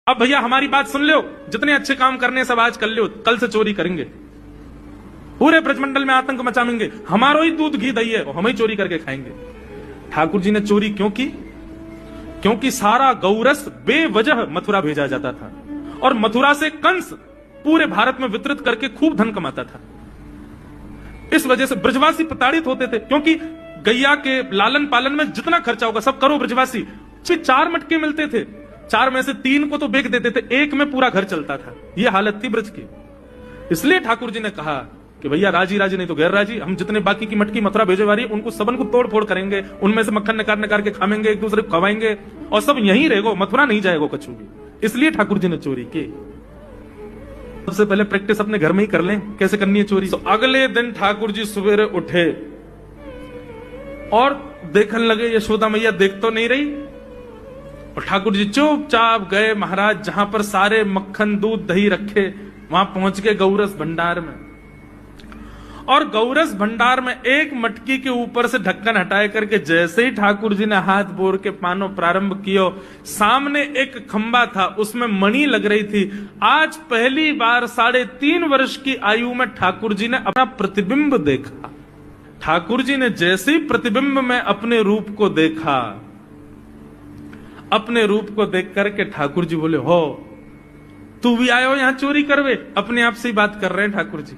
अब भैया हमारी बात सुन लो, जितने अच्छे काम करने सब आज कर लो, कल से चोरी करेंगे, पूरे ब्रजमंडल में आतंक मचाएंगे, हमारो ही दूध घी दही है, हम ही चोरी करके खाएंगे। ठाकुर जी ने चोरी क्यों की? क्योंकि सारा गौरस बेवजह मथुरा भेजा जाता था और मथुरा से कंस पूरे भारत में वितरित करके खूब धन कमाता था। इस वजह से ब्रजवासी प्रताड़ित होते थे, क्योंकि गैया के लालन पालन में जितना खर्चा होगा सब करो ब्रजवासी। फिर 4 मटके मिलते थे, 4 में से 3 को तो बेच देते थे, 1 में पूरा घर चलता था। यह हालत थी ब्रज की। इसलिए ठाकुर जी ने कहा कि भैया राजी राजी नहीं तो गैर राजी, हम जितने बाकी की मटकी मथुरा भेजे वाली उनको सबन को तोड़ फोड़ करेंगे, उनमें से मक्खन निकाल निकाल के खाएंगे, एक दूसरे को खवाएंगे और सब यहीं रहेगो, मथुरा नहीं जाएगो कछु भी। इसलिए ठाकुर जी ने चोरी की। सबसे पहले प्रैक्टिस अपने घर में ही कर लें कैसे करनी है चोरी। तो अगले दिन ठाकुर जी सवेरे उठे और देखने लगे यशोदा मैया देख तो नहीं रही, और ठाकुर जी चुपचाप गए महाराज जहां पर सारे मक्खन दूध दही रखे, वहां पहुंच गए गौरस भंडार में। और गौरस भंडार में एक मटकी के ऊपर से ढक्कन हटाए करके जैसे ही ठाकुर जी ने हाथ बोर के पानो प्रारंभ किया, सामने एक खंबा था, उसमें मणि लग रही थी। आज पहली बार 3.5 वर्ष की आयु में ठाकुर जी ने अपना प्रतिबिंब देखा। ठाकुर जी ने जैसे ही प्रतिबिंब में अपने रूप को देखा, अपने रूप को देख करके ठाकुर जी बोले, हो तू भी आयो यहां चोरी करवे? अपने आप से ही बात कर रहे हैं ठाकुर जी।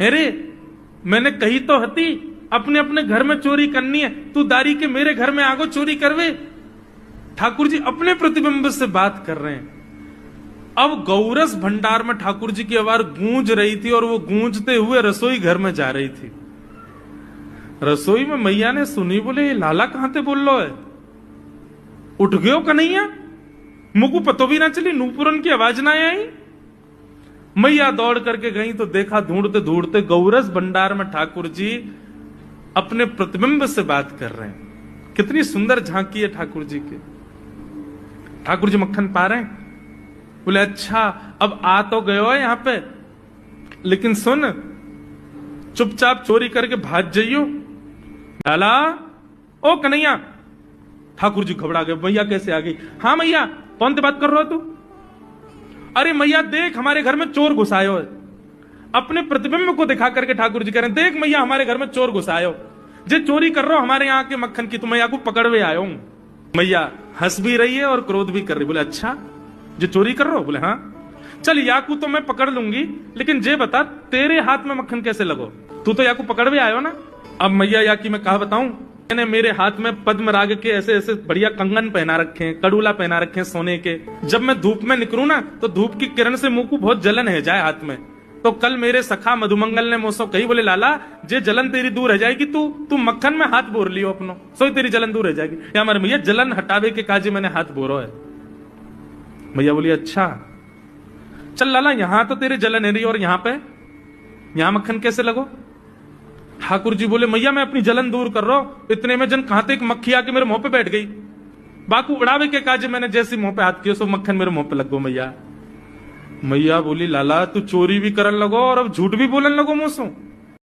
अरे मैंने कही तो हती अपने अपने घर में चोरी करनी है, तू दारी के मेरे घर में आगो चोरी करवे। ठाकुर जी अपने प्रतिबिंब से बात कर रहे हैं। अब गौरस भंडार में ठाकुर जी की आवाज गूंज रही थी और वो गूंजते हुए रसोई घर में जा रही थी। रसोई में मैया ने सुनी, बोले ये लाला कहां थे बोल लो है, उठ गयो कन्हैया, मुकु पतो भी ना चली, नूपुरन की आवाज ना आई। मैया दौड़ करके गई तो देखा ढूंढते ढूंढते गौरस भंडार में ठाकुर जी अपने प्रतिबिंब से बात कर रहे हैं। कितनी सुंदर झांकी है ठाकुर जी की। ठाकुर जी मक्खन पा रहे हैं। बोले अच्छा अब आ तो गयो है यहां पे, लेकिन सुन चुपचाप चोरी करके भाग जाइयो। लाला ओ कन्हैया। ठाकुर जी घबरा गए, मैया कैसे आ गई? हाँ मैया, कौन से बात कर रहा हो तू? अरे मैया देख हमारे घर में चोर घुसायो है। अपने प्रतिबिंब को दिखा करके ठाकुर जी कह रहे हैं, देख मैया हमारे घर में चोर घुसायो, जे चोरी कर रहा हो हमारे यहाँ के मक्खन की, तो मैया को पकड़वे आयो हूं। मैया हंस भी रही है और क्रोध भी कर रही। बोले अच्छा जे चोरी कर रहा हो? बोले हाँ। चल याकू तो मैं पकड़ लूंगी, लेकिन जे बता तेरे हाथ में मक्खन कैसे लगो? तू तो याकू पकड़वे आयो ना। अब मैया याकी मैं कहा बताऊं, मैंने मेरे हाथ में पद्म राग के ऐसे ऐसे बढ़िया कंगन पहना रखे हैं, कड़ूला पहना रखे हैं सोने के। जब मैं धूप में निकलूं ना तो धूप की किरण से मुंह को बहुत जलन है जाए हाथ में। तो कल मेरे सखा मधुमंगल ने मुझसे कही, बोले लाला जे जलन तेरी दूर रह जाएगी, तू मक्खन में हाथ बोर लियो अपनो, सोई तेरी जलन दूर रह जाएगी। या हमारे भैया जलन हटावे के काजे मैंने हाथ बोरो है। भैया बोली अच्छा चल लाला, यहां तो तेरे जलन है रही और यहां मक्खन कैसे लगो? ठाकुर जी बोले मैया मैं अपनी जलन दूर कर रहा हूं। इतने में जन कहां एक मक्खी आके मेरे मुंह पे बैठ गई। बाकू उड़ावे के काजे मैंने जैसे मुंह पे हाथ किया सो मक्खन मेरे मुंह पे लग गो। मैया बोली लाला तू चोरी भी करन लगो और अब झूठ भी बोलन लगो मुंह से।